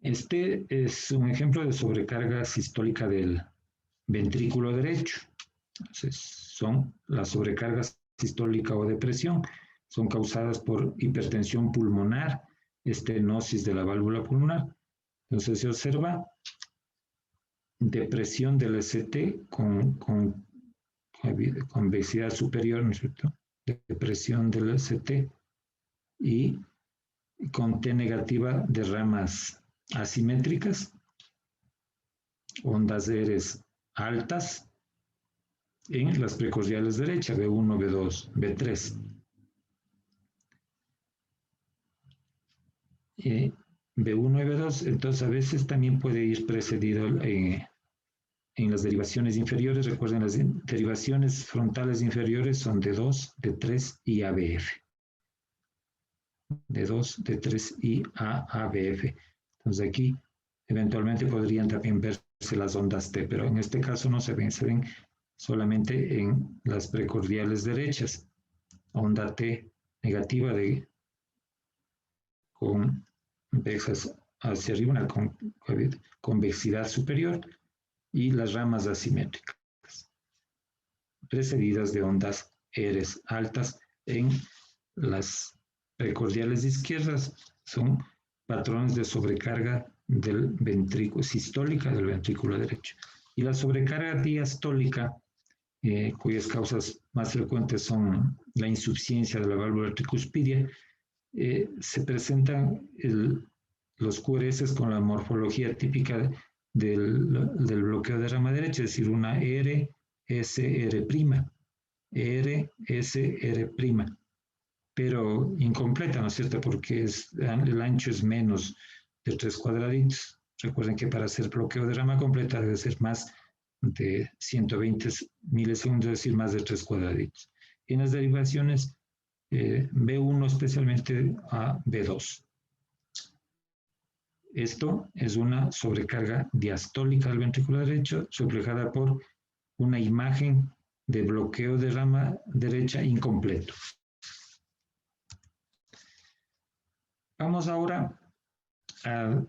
Este es un ejemplo de sobrecarga sistólica del ventrículo derecho. Entonces, son las sobrecargas sistólica o depresión, son causadas por hipertensión pulmonar, estenosis de la válvula pulmonar. Entonces se observa depresión del ST con convexidad superior, ¿no es cierto? Depresión del ST y con T negativa de ramas asimétricas, ondas R altas en las precordiales derechas, B1, B2, B3. B1 y B2, entonces a veces también puede ir precedido en las derivaciones inferiores. Recuerden, las derivaciones frontales inferiores son D2, D3 y ABF. D2, D3 y ABF. Entonces aquí eventualmente podrían también verse las ondas T, pero en este caso no se ven solamente en las precordiales derechas. Onda T negativa con convexas hacia arriba, una convexidad superior y las ramas asimétricas, precedidas de ondas R altas en las precordiales izquierdas. Son patrones de sobrecarga del ventrículo sistólica del ventrículo derecho. Y la sobrecarga diastólica, cuyas causas más frecuentes son la insuficiencia de la válvula tricuspidia, se presentan los QRS con la morfología típica del bloqueo de rama derecha, es decir, una RSR', RSR', pero incompleta, ¿no es cierto? Porque el ancho es menos de 3 cuadraditos. Recuerden que para hacer bloqueo de rama completa debe ser más de 120 milisegundos, es decir, más de 3 cuadraditos. Y en las derivaciones, B1 especialmente a B2. Esto es una sobrecarga diastólica al ventrículo derecho, reflejada por una imagen de bloqueo de rama derecha incompleto. Vamos ahora a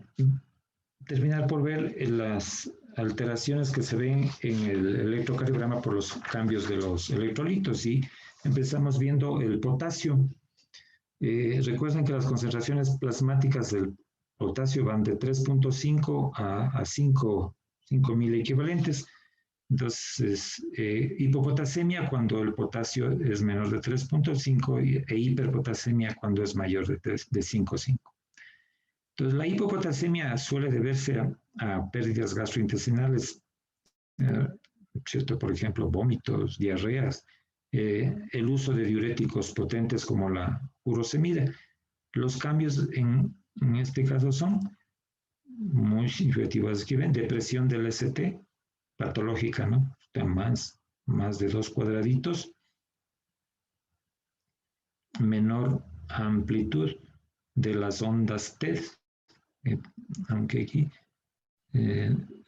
terminar por ver las alteraciones que se ven en el electrocardiograma por los cambios de los electrolitos. Y empezamos viendo el potasio. Recuerden que las concentraciones plasmáticas del potasio van de 3.5 a 5.000 equivalentes. Entonces, hipopotasemia cuando el potasio es menor de 3.5 e hiperpotasemia cuando es mayor de 5.5. Entonces, la hipopotasemia suele deberse a pérdidas gastrointestinales, ¿cierto? Por ejemplo, vómitos, diarreas, el uso de diuréticos potentes como la furosemida. Los cambios en este caso son muy significativos. Aquí ven depresión del ST, patológica, ¿no? Más de 2 cuadraditos, menor amplitud de las ondas TED, aunque aquí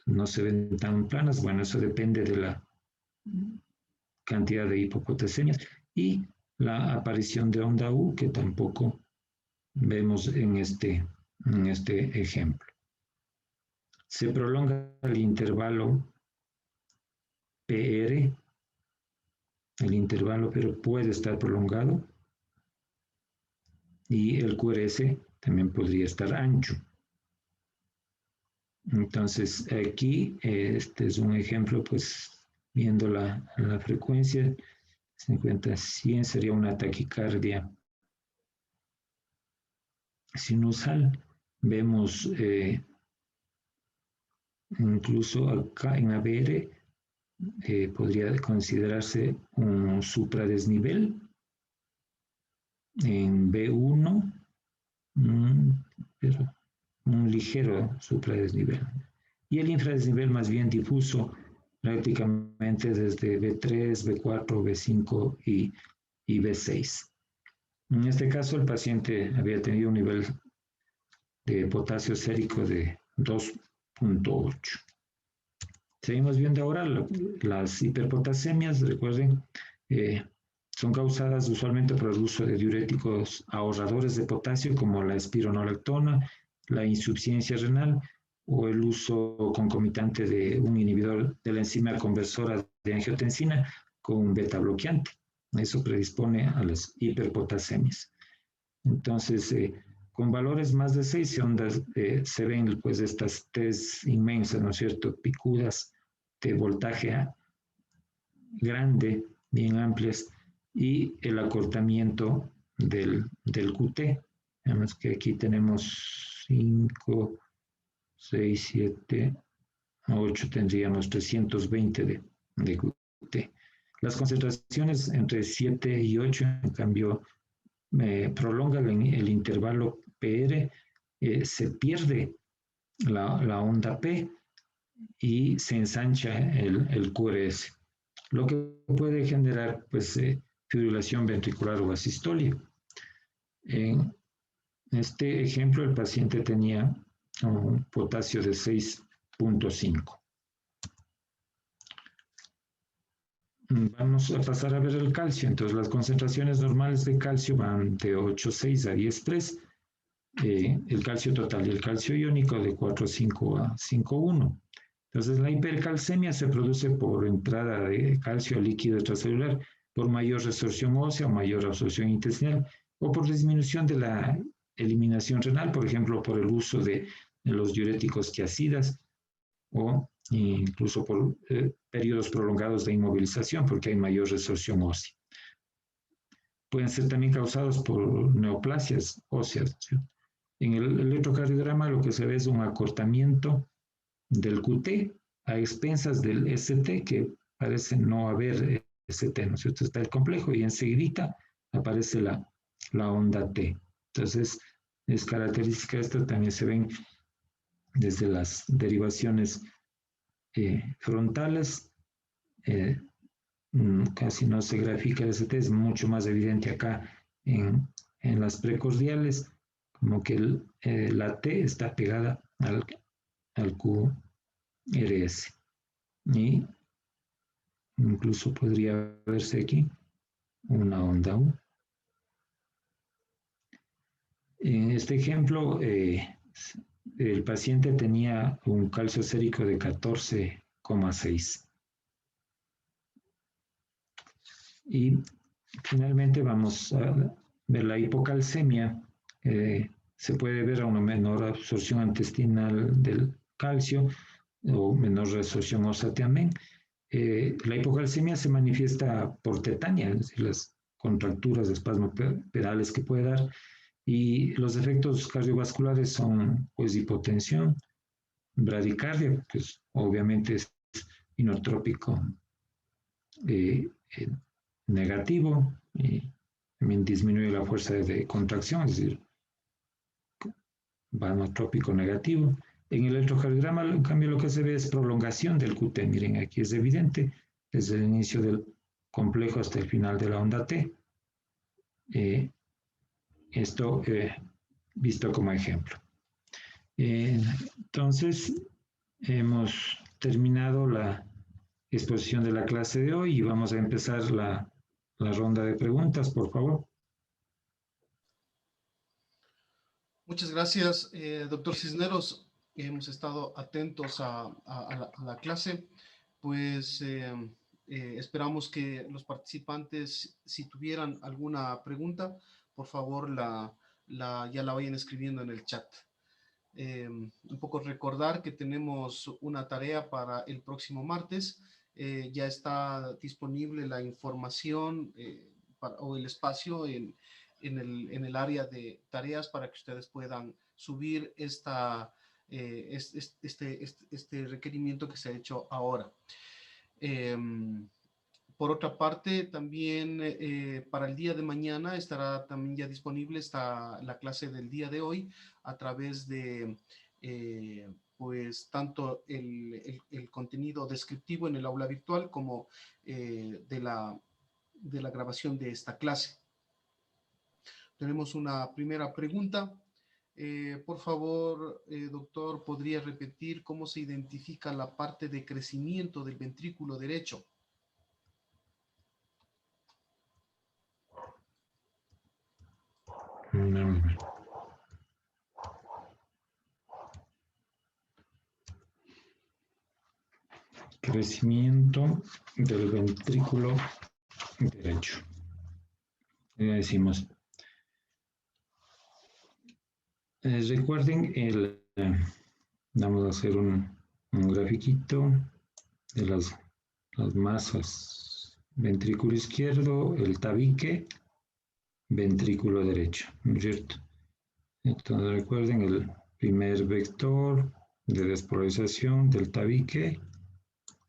no se ven tan planas. Bueno, eso depende de la cantidad de hipopotasemias, y la aparición de onda U, que tampoco vemos en este ejemplo. Se prolonga el intervalo PR, el intervalo, pero puede estar prolongado, y el QRS también podría estar ancho. Entonces, aquí, este es un ejemplo, pues, viendo la frecuencia, 50-100 sería una taquicardia sinusal. Vemos incluso acá en ABR, podría considerarse un supradesnivel. En B1, pero un ligero supradesnivel. Y el infradesnivel más bien difuso, prácticamente desde B3, B4, B5 y B6. En este caso, el paciente había tenido un nivel de potasio sérico de 2.8. Seguimos viendo ahora las hiperpotasemias. Recuerden, son causadas usualmente por el uso de diuréticos ahorradores de potasio como la espironolactona, la insuficiencia renal o el uso concomitante de un inhibidor de la enzima conversora de angiotensina con un beta bloqueante. Eso predispone a las hiperpotasemias. Entonces, con valores más de 6 ondas se ven pues estas T's inmensas, ¿no es cierto?, picudas de voltaje grande, bien amplias, y el acortamiento del QT. Vemos que aquí tenemos 5, 6, 7, 8, tendríamos 320 de QT. Las concentraciones entre 7 y 8, en cambio, prolongan el intervalo PR, se pierde la onda P y se ensancha el QRS, lo que puede generar pues, fibrilación ventricular o asistolia. En este ejemplo, el paciente tenía un potasio de 6.5. Vamos a pasar a ver el calcio. Entonces, las concentraciones normales de calcio van de 8.6 a 10.3. El calcio total y el calcio iónico de 4.5 a 5.1. Entonces, la hipercalcemia se produce por entrada de calcio al líquido extracelular, por mayor resorción ósea o mayor absorción intestinal, o por disminución de la eliminación renal, por ejemplo, por el uso de los diuréticos tiacidas, o incluso por periodos prolongados de inmovilización, porque hay mayor resorción ósea. Pueden ser también causados por neoplasias óseas, ¿sí? En el electrocardiograma lo que se ve es un acortamiento del QT a expensas del ST, que parece no haber ST, ¿no es cierto? Está el complejo y enseguida aparece la onda T. Entonces, es característica esta, también se ven desde las derivaciones frontales, casi no se grafica el ST, es mucho más evidente acá en las precordiales, como que la T está pegada al QRS. Y incluso podría verse aquí una onda U. En este ejemplo, el paciente tenía un calcio sérico de 14,6. Y finalmente vamos a ver la hipocalcemia. Se puede ver a una menor absorción intestinal del calcio o menor resorción ósea también. La hipocalcemia se manifiesta por tetania, es decir, las contracturas, espasmopedales que puede dar, y los efectos cardiovasculares son pues hipotensión, bradicardia, pues obviamente es inotrópico negativo, y también disminuye la fuerza de contracción, es decir, vanotrópico negativo. En el electrocardiograma, en cambio, lo que se ve es prolongación del QT. Miren, aquí es evidente, desde el inicio del complejo hasta el final de la onda T. Esto visto como ejemplo. Entonces, hemos terminado la exposición de la clase de hoy y vamos a empezar la ronda de preguntas, por favor. Muchas gracias, doctor Cisneros. Hemos estado atentos a la clase. Pues esperamos que los participantes, si tuvieran alguna pregunta, por favor ya la vayan escribiendo en el chat. Un poco recordar que tenemos una tarea para el próximo martes. Ya está disponible la información o el espacio en el área de tareas para que ustedes puedan subir este requerimiento que se ha hecho ahora. Por otra parte, también para el día de mañana estará también ya disponible la clase del día de hoy a través de pues tanto el contenido descriptivo en el aula virtual como de la grabación de esta clase. Tenemos una primera pregunta. Por favor, doctor, ¿podría repetir cómo se identifica la parte de crecimiento del ventrículo derecho? Crecimiento del ventrículo derecho. Ya decimos. Recuerden, vamos a hacer un grafiquito de las masas. Ventrículo izquierdo, el tabique, ventrículo derecho, ¿no es cierto? Entonces recuerden el primer vector de despolarización del tabique.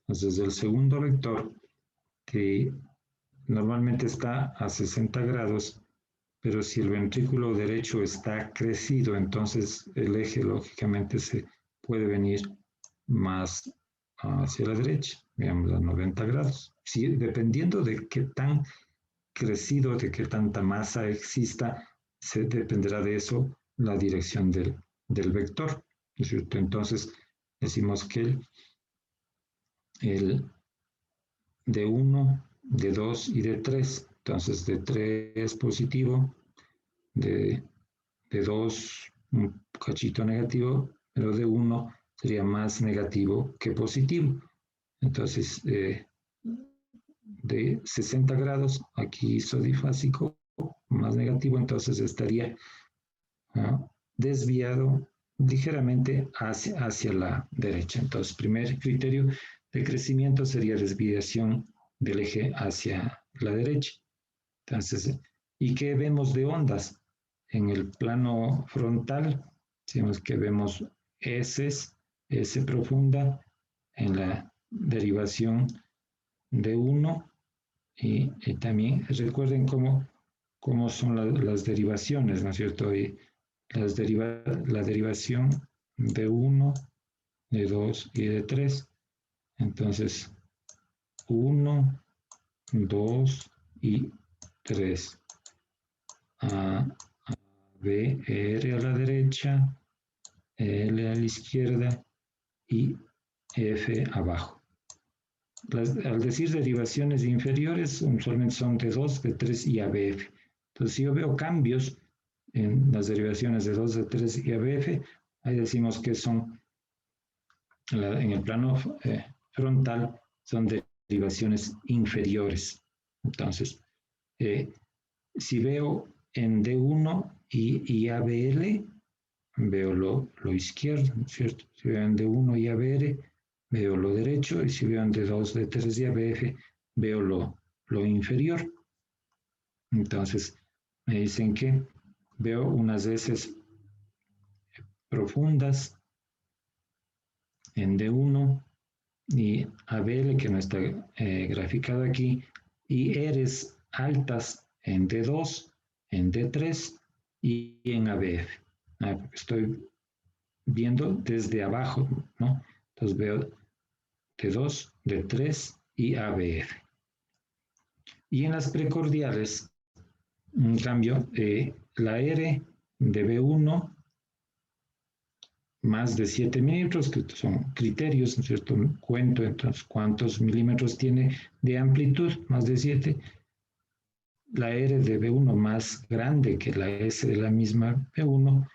Entonces el segundo vector, que normalmente está a 60 grados, pero si el ventrículo derecho está crecido, entonces el eje lógicamente se puede venir más hacia la derecha, digamos a 90 grados. Sí, dependiendo de qué tan crecido, de qué tanta masa exista, dependerá de eso la dirección del vector, ¿no es cierto? Entonces decimos que el de 1, de 2 y de 3, entonces de 3 positivo, de 2 un cachito negativo, pero de 1 sería más negativo que positivo. Entonces, de 60 grados, aquí isodifásico, más negativo, entonces estaría desviado ligeramente hacia la derecha. Entonces, primer criterio de crecimiento sería desviación del eje hacia la derecha. Entonces, ¿y qué vemos de ondas? En el plano frontal, decimos que vemos S profunda en la derivación de 1 y también recuerden cómo son las derivaciones, ¿no es cierto? Y la derivación de 1, de 2 y de 3 Entonces, 1, 2 y 3. A, B, R a la derecha, L a la izquierda y F abajo. Al decir derivaciones inferiores, usualmente son de 2, de 3 y ABF. Entonces, si yo veo cambios en las derivaciones de 2, de 3 y ABF, ahí decimos que son, en el plano frontal, son derivaciones inferiores. Entonces, si veo en D1 y ABL, veo lo izquierdo, ¿no es cierto? Si veo en D1 y ABR, veo lo derecho, y si veo en D2, D3 y ABF, veo lo inferior. Entonces, me dicen que veo unas heces profundas en D1 y ABL, que no está graficado aquí, y eres altas en D2, en D3 y en ABF. Estoy viendo desde abajo, ¿no? Entonces veo D2, D3 y ABF. Y en las precordiales, en cambio, la R de B1 más de 7 milímetros, que son criterios, ¿no es cierto? Cuento entonces cuántos milímetros tiene de amplitud, más de 7. La R de B1 más grande que la S de la misma B1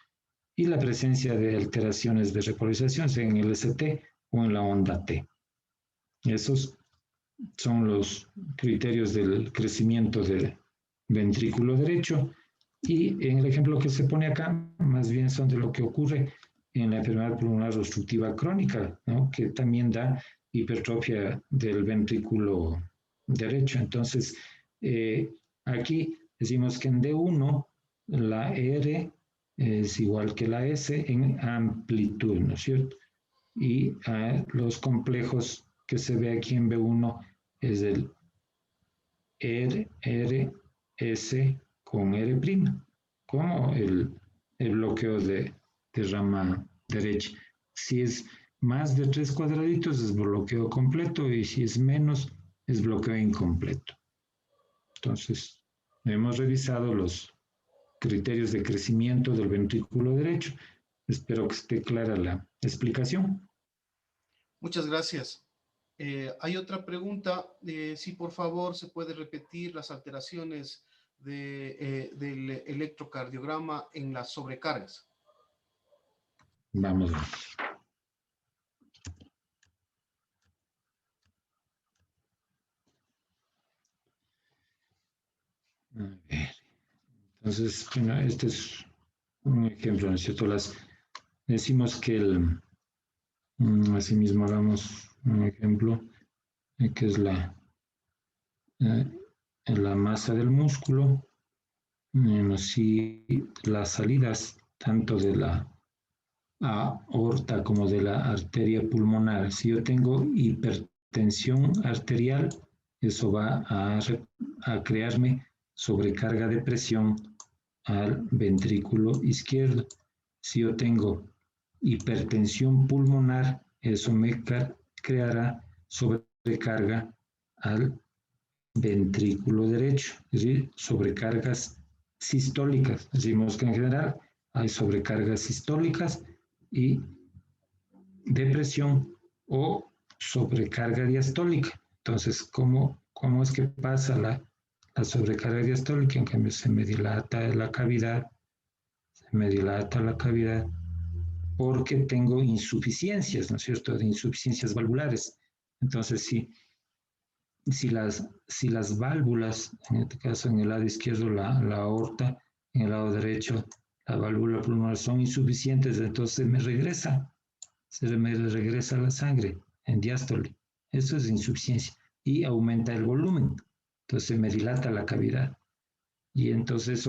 y la presencia de alteraciones de repolarización, sea en el ST o en la onda T. Esos son los criterios del crecimiento del ventrículo derecho y en el ejemplo que se pone acá, más bien son de lo que ocurre en la enfermedad pulmonar obstructiva crónica, ¿no? Que también da hipertrofia del ventrículo derecho. Entonces, aquí decimos que en D1 la R es igual que la S en amplitud, ¿no es cierto? Y los complejos que se ve aquí en B1 es el R, con R', como el bloqueo de rama derecha. Si es más de 3 cuadraditos es bloqueo completo y si es menos es bloqueo incompleto. Entonces, hemos revisado los criterios de crecimiento del ventrículo derecho. Espero que esté clara la explicación. Muchas gracias. Hay otra pregunta. Si por favor se puede repetir las alteraciones del electrocardiograma en las sobrecargas. Vamos. A ver. Entonces, bueno, este es un ejemplo, ¿no es cierto? Decimos que asimismo hagamos un ejemplo que es la masa del músculo, si las salidas tanto de la aorta como de la arteria pulmonar, si yo tengo hipertensión arterial, eso va a crearme sobrecarga de presión al ventrículo izquierdo. Si yo tengo hipertensión pulmonar, eso me creará sobrecarga al ventrículo derecho, es decir, sobrecargas sistólicas. Decimos que en general hay sobrecargas sistólicas y depresión o sobrecarga diastólica. Entonces, ¿cómo es que pasa la sobrecarga diastólica? En cambio, se me dilata la cavidad, porque tengo insuficiencias, ¿no es cierto?, de insuficiencias valvulares. Entonces, si las válvulas, en este caso en el lado izquierdo la aorta, en el lado derecho la válvula pulmonar son insuficientes, entonces se me regresa la sangre en diástole. Eso es insuficiencia y aumenta el volumen. Entonces se me dilata la cavidad. Y entonces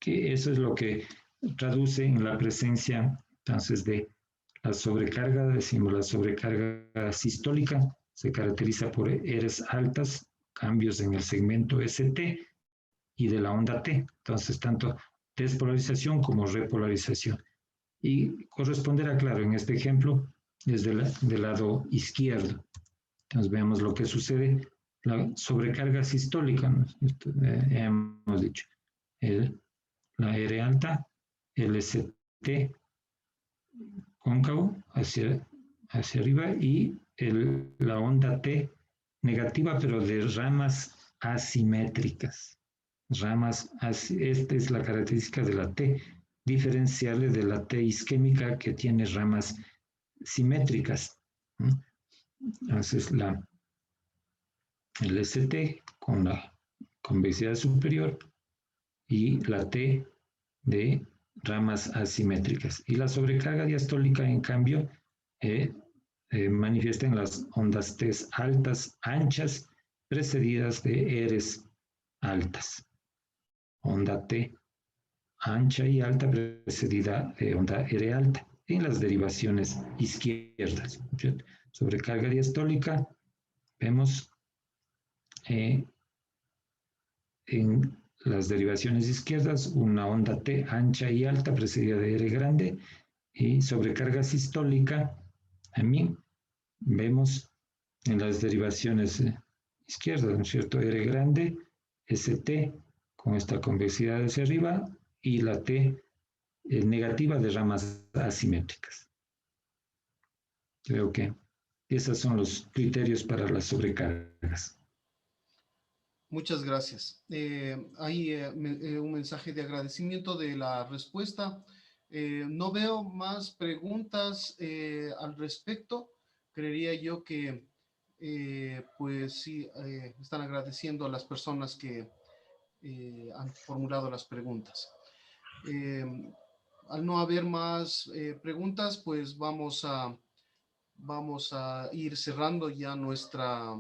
eso es lo que traduce en la presencia entonces de la sobrecarga, decimos la sobrecarga sistólica, se caracteriza por Rs altas, cambios en el segmento ST y de la onda T. Entonces, tanto despolarización como repolarización. Y corresponderá, claro, en este ejemplo, desde del lado izquierdo. Entonces veamos lo que sucede. La sobrecarga sistólica, ¿no? Hemos dicho, la R alta, el ST cóncavo hacia arriba y la onda T negativa, pero de ramas asimétricas. Esta es la característica de la T, diferenciable de la T isquémica que tiene ramas simétricas. Entonces el ST con la convexidad superior y la T de ramas asimétricas. Y la sobrecarga diastólica, en cambio, manifiesta en las ondas T altas, anchas, precedidas de Rs altas. Onda T ancha y alta precedida de onda R alta en las derivaciones izquierdas. Sobrecarga diastólica, vemos en las derivaciones izquierdas una onda T ancha y alta precedida de R grande, y sobrecarga sistólica también vemos en las derivaciones izquierdas, ¿no es cierto? R grande, ST con esta convexidad hacia arriba y la T negativa de ramas asimétricas. Creo que esos son los criterios para las sobrecargas. Muchas gracias. Hay un mensaje de agradecimiento de la respuesta. No veo más preguntas al respecto. Creería yo que, pues sí, están agradeciendo a las personas que han formulado las preguntas. Al no haber más preguntas, pues vamos a ir cerrando ya nuestra